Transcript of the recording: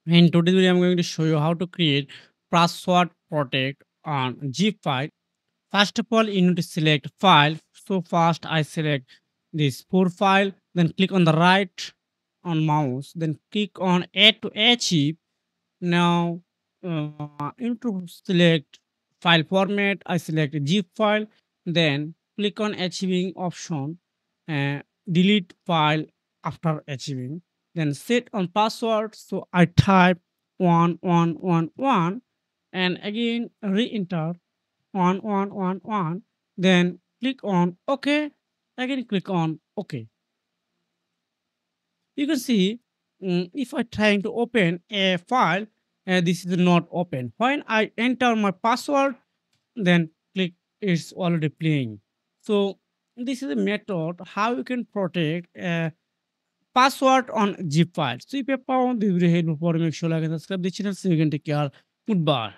In today's video, I'm going to show you how to create password protect on zip file. First of all, you need to select file. So first, I select this 4 file. Then click on the right on mouse. Then click on add to archive. Now, into select file format. I select zip file. Then click on archiving option. Delete file after archiving. Then set on password. So I type 1111 and again re-enter 1111. Then click on OK. Again click on OK. You can see if I trying to open a file, this is not open. When I enter my password, then click it's already playing. So this is a method how you can protect a password on zip file. So if you found this video helpful, make sure like and subscribe the channel so you can take care. Goodbye.